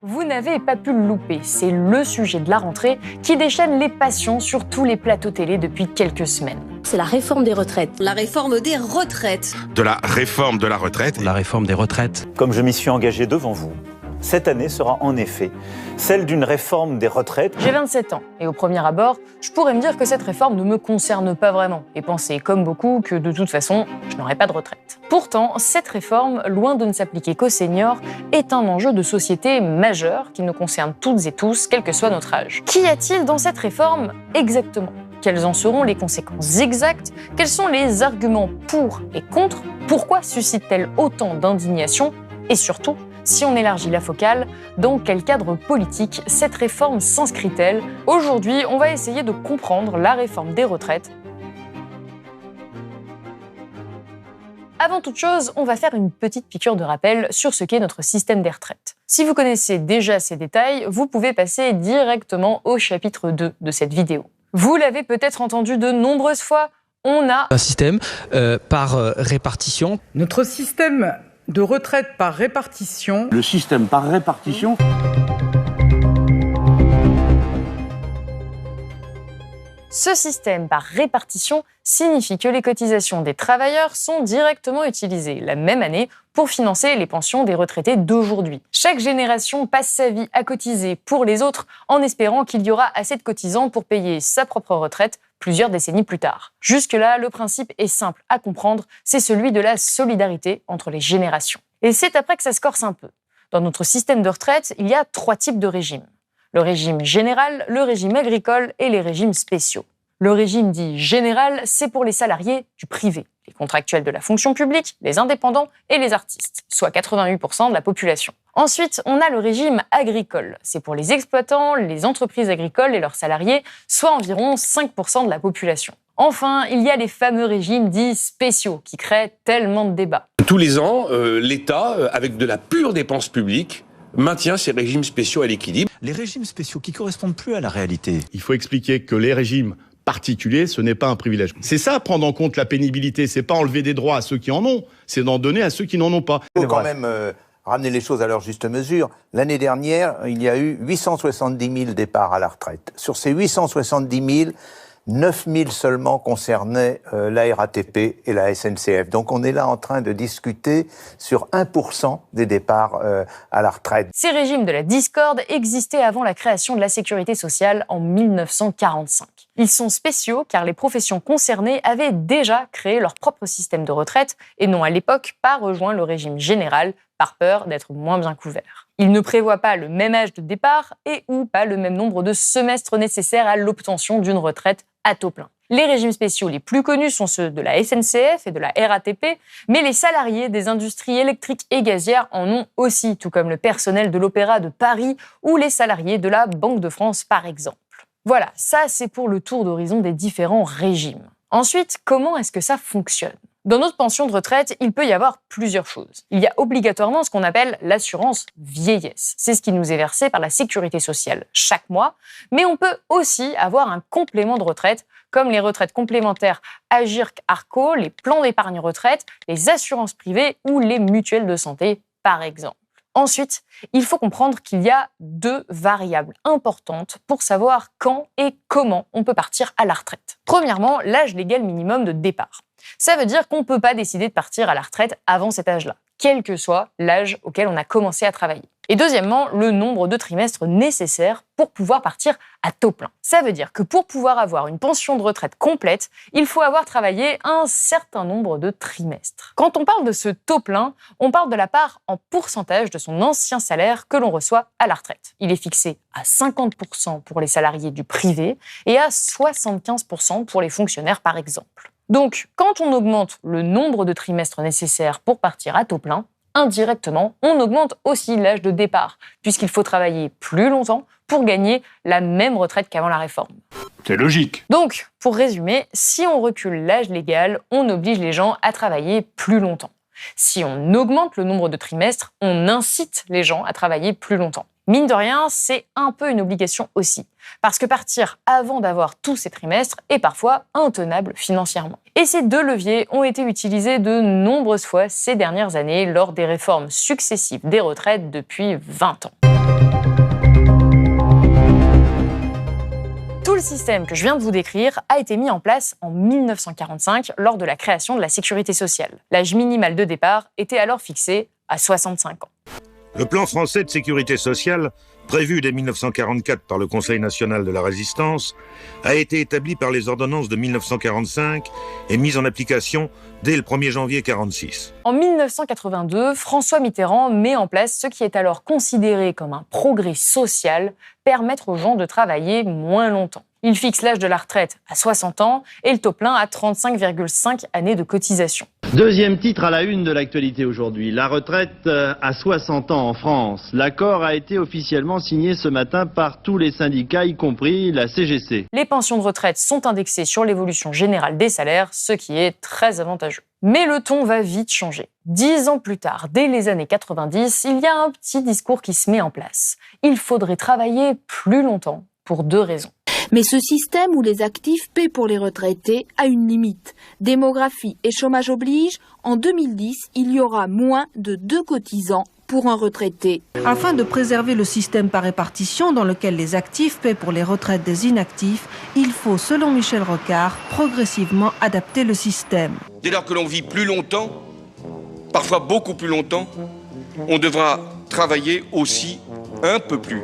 Vous n'avez pas pu le louper, c'est le sujet de la rentrée qui déchaîne les passions sur tous les plateaux télé depuis quelques semaines. C'est la réforme des retraites. La réforme des retraites. De la réforme de la retraite. La réforme des retraites. Comme je m'y suis engagé devant vous, cette année sera en effet celle d'une réforme des retraites. J'ai 27 ans et au premier abord, je pourrais me dire que cette réforme ne me concerne pas vraiment et penser comme beaucoup que de toute façon, je n'aurai pas de retraite. Pourtant, cette réforme, loin de ne s'appliquer qu'aux seniors, est un enjeu de société majeur qui nous concerne toutes et tous, quel que soit notre âge. Qu'y a-t-il dans cette réforme exactement ? Quelles en seront les conséquences exactes ? Quels sont les arguments pour et contre ? Pourquoi suscite-t-elle autant d'indignation ? Et surtout, si on élargit la focale, dans quel cadre politique cette réforme s'inscrit-elle ? Aujourd'hui, on va essayer de comprendre la réforme des retraites. Avant toute chose, on va faire une petite piqûre de rappel sur ce qu'est notre système des retraites. Si vous connaissez déjà ces détails, vous pouvez passer directement au chapitre 2 de cette vidéo. Vous l'avez peut-être entendu de nombreuses fois, on a un système par répartition. Notre système de retraite par répartition. Le système par répartition. Ce système par répartition signifie que les cotisations des travailleurs sont directement utilisées la même année pour financer les pensions des retraités d'aujourd'hui. Chaque génération passe sa vie à cotiser pour les autres en espérant qu'il y aura assez de cotisants pour payer sa propre retraite plusieurs décennies plus tard. Jusque-là, le principe est simple à comprendre, c'est celui de la solidarité entre les générations. Et c'est après que ça se corse un peu. Dans notre système de retraite, il y a 3 types de régimes. Le régime général, le régime agricole et les régimes spéciaux. Le régime dit général, c'est pour les salariés du privé, les contractuels de la fonction publique, les indépendants et les artistes, soit 88% de la population. Ensuite, on a le régime agricole. C'est pour les exploitants, les entreprises agricoles et leurs salariés, soit environ 5% de la population. Enfin, il y a les fameux régimes dits spéciaux qui créent tellement de débats. Tous les ans, l'État, avec de la pure dépense publique, maintient ces régimes spéciaux à l'équilibre. Les régimes spéciaux qui correspondent plus à la réalité. Il faut expliquer que les régimes particuliers, ce n'est pas un privilège. C'est ça, prendre en compte la pénibilité. C'est pas enlever des droits à ceux qui en ont, c'est d'en donner à ceux qui n'en ont pas. Il faut quand même ramener les choses à leur juste mesure. L'année dernière, il y a eu 870 000 départs à la retraite. Sur ces 870 000, 9 000 seulement concernaient la RATP et la SNCF. Donc on est là en train de discuter sur 1% des départs à la retraite. Ces régimes de la discorde existaient avant la création de la sécurité sociale en 1945. Ils sont spéciaux car les professions concernées avaient déjà créé leur propre système de retraite et n'ont à l'époque pas rejoint le régime général par peur d'être moins bien couverts. Ils ne prévoient pas le même âge de départ et ou pas le même nombre de semestres nécessaires à l'obtention d'une retraite à taux plein. Les régimes spéciaux les plus connus sont ceux de la SNCF et de la RATP, mais les salariés des industries électriques et gazières en ont aussi, tout comme le personnel de l'Opéra de Paris ou les salariés de la Banque de France par exemple. Voilà, ça c'est pour le tour d'horizon des différents régimes. Ensuite, comment est-ce que ça fonctionne ? Dans notre pension de retraite, il peut y avoir plusieurs choses. Il y a obligatoirement ce qu'on appelle l'assurance vieillesse. C'est ce qui nous est versé par la sécurité sociale chaque mois, mais on peut aussi avoir un complément de retraite, comme les retraites complémentaires Agirc-Arrco, les plans d'épargne retraite, les assurances privées ou les mutuelles de santé, par exemple. Ensuite, il faut comprendre qu'il y a 2 variables importantes pour savoir quand et comment on peut partir à la retraite. Premièrement, l'âge légal minimum de départ. Ça veut dire qu'on ne peut pas décider de partir à la retraite avant cet âge-là, quel que soit l'âge auquel on a commencé à travailler. Et deuxièmement, le nombre de trimestres nécessaires pour pouvoir partir à taux plein. Ça veut dire que pour pouvoir avoir une pension de retraite complète, il faut avoir travaillé un certain nombre de trimestres. Quand on parle de ce taux plein, on parle de la part en pourcentage de son ancien salaire que l'on reçoit à la retraite. Il est fixé à 50% pour les salariés du privé et à 75% pour les fonctionnaires par exemple. Donc, quand on augmente le nombre de trimestres nécessaires pour partir à taux plein, indirectement, on augmente aussi l'âge de départ, puisqu'il faut travailler plus longtemps pour gagner la même retraite qu'avant la réforme. C'est logique. Donc, pour résumer, si on recule l'âge légal, on oblige les gens à travailler plus longtemps. Si on augmente le nombre de trimestres, on incite les gens à travailler plus longtemps. Mine de rien, c'est un peu une obligation aussi, parce que partir avant d'avoir tous ces trimestres est parfois intenable financièrement. Et ces 2 leviers ont été utilisés de nombreuses fois ces dernières années lors des réformes successives des retraites depuis 20 ans. le système que je viens de vous décrire a été mis en place en 1945 lors de la création de la sécurité sociale. L'âge minimal de départ était alors fixé à 65 ans. Le plan français de sécurité sociale, prévu dès 1944 par le Conseil national de la Résistance, a été établi par les ordonnances de 1945 et mis en application dès le 1er janvier 1946. En 1982, François Mitterrand met en place ce qui est alors considéré comme un progrès social, permettre aux gens de travailler moins longtemps. Il fixe l'âge de la retraite à 60 ans et le taux plein à 35,5 années de cotisation. Deuxième titre à la une de l'actualité aujourd'hui. La retraite à 60 ans en France. L'accord a été officiellement signé ce matin par tous les syndicats, y compris la CGC. Les pensions de retraite sont indexées sur l'évolution générale des salaires, ce qui est très avantageux. Mais le ton va vite changer. 10 ans plus tard, dès les années 90, il y a un petit discours qui se met en place. Il faudrait travailler plus longtemps pour 2 raisons. Mais ce système où les actifs paient pour les retraités a une limite. Démographie et chômage obligent, en 2010, il y aura moins de 2 cotisants pour un retraité. Afin de préserver le système par répartition dans lequel les actifs paient pour les retraites des inactifs, il faut, selon Michel Rocard, progressivement adapter le système. Dès lors que l'on vit plus longtemps, parfois beaucoup plus longtemps, on devra travailler aussi un peu plus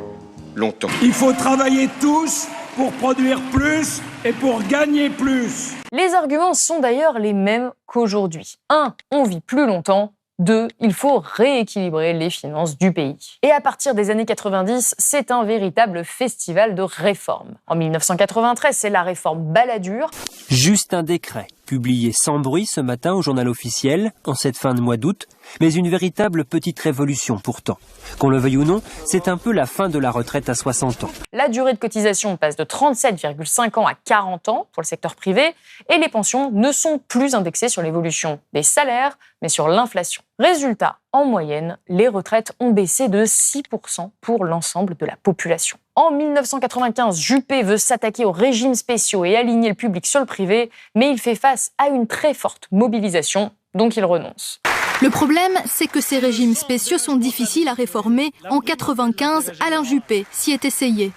longtemps. Il faut travailler tous pour produire plus et pour gagner plus. Les arguments sont d'ailleurs les mêmes qu'aujourd'hui. 1. On vit plus longtemps. 2. Il faut rééquilibrer les finances du pays. Et à partir des années 90, c'est un véritable festival de réformes. En 1993, c'est la réforme Balladur. Juste un décret, publié sans bruit ce matin au journal officiel, en cette fin de mois d'août, mais une véritable petite révolution pourtant. Qu'on le veuille ou non, c'est un peu la fin de la retraite à 60 ans. La durée de cotisation passe de 37,5 ans à 40 ans pour le secteur privé et les pensions ne sont plus indexées sur l'évolution des salaires, mais sur l'inflation. Résultat, en moyenne, les retraites ont baissé de 6% pour l'ensemble de la population. En 1995, Juppé veut s'attaquer aux régimes spéciaux et aligner le public sur le privé, mais il fait face à une très forte mobilisation, donc il renonce. Le problème, c'est que ces régimes spéciaux sont difficiles à réformer. En 95, Alain Juppé s'y est essayé.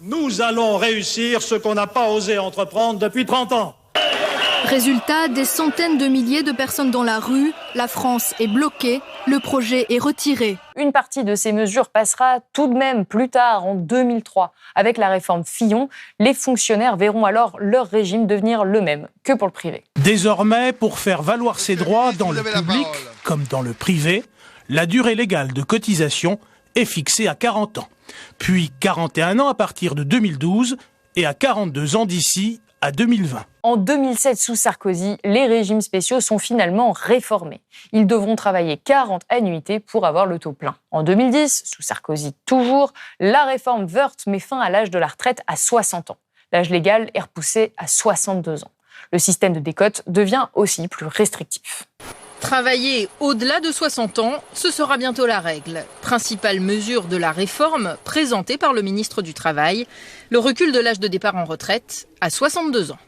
Nous allons réussir ce qu'on n'a pas osé entreprendre depuis 30 ans. Résultat, des centaines de milliers de personnes dans la rue, la France est bloquée, le projet est retiré. Une partie de ces mesures passera tout de même plus tard, en 2003. Avec la réforme Fillon, les fonctionnaires verront alors leur régime devenir le même que pour le privé. Désormais, pour faire valoir ses droits dans le public comme dans le privé, la durée légale de cotisation est fixée à 40 ans, puis 41 ans à partir de 2012 et à 42 ans d'ici à 2020. En 2007, sous Sarkozy, les régimes spéciaux sont finalement réformés. Ils devront travailler 40 annuités pour avoir le taux plein. En 2010, sous Sarkozy toujours, la réforme Woerth met fin à l'âge de la retraite à 60 ans. L'âge légal est repoussé à 62 ans. Le système de décote devient aussi plus restrictif. Travailler au-delà de 60 ans, ce sera bientôt la règle. Principale mesure de la réforme présentée par le ministre du Travail, le recul de l'âge de départ en retraite à 62 ans.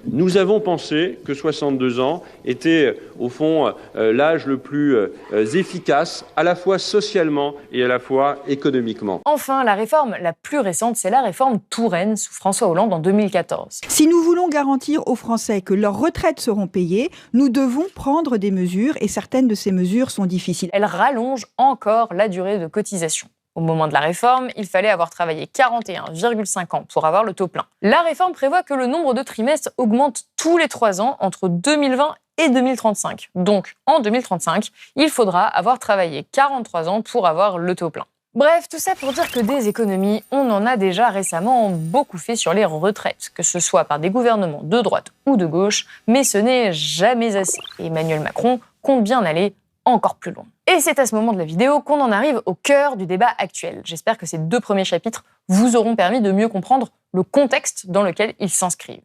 Nous avons pensé que 62 ans était, au fond, l'âge le plus efficace, à la fois socialement et à la fois économiquement. Enfin, la réforme la plus récente, c'est la réforme Touraine sous François Hollande en 2014. Si nous voulons garantir aux Français que leurs retraites seront payées, nous devons prendre des mesures et certaines de ces mesures sont difficiles. Elle rallonge encore la durée de cotisation. Au moment de la réforme, il fallait avoir travaillé 41,5 ans pour avoir le taux plein. La réforme prévoit que le nombre de trimestres augmente tous les 3 ans entre 2020 et 2035. Donc, en 2035, il faudra avoir travaillé 43 ans pour avoir le taux plein. Bref, tout ça pour dire que des économies, on en a déjà récemment beaucoup fait sur les retraites, que ce soit par des gouvernements de droite ou de gauche, mais ce n'est jamais assez. Emmanuel Macron compte bien aller encore plus loin. Et c'est à ce moment de la vidéo qu'on en arrive au cœur du débat actuel. J'espère que ces 2 premiers chapitres vous auront permis de mieux comprendre le contexte dans lequel ils s'inscrivent.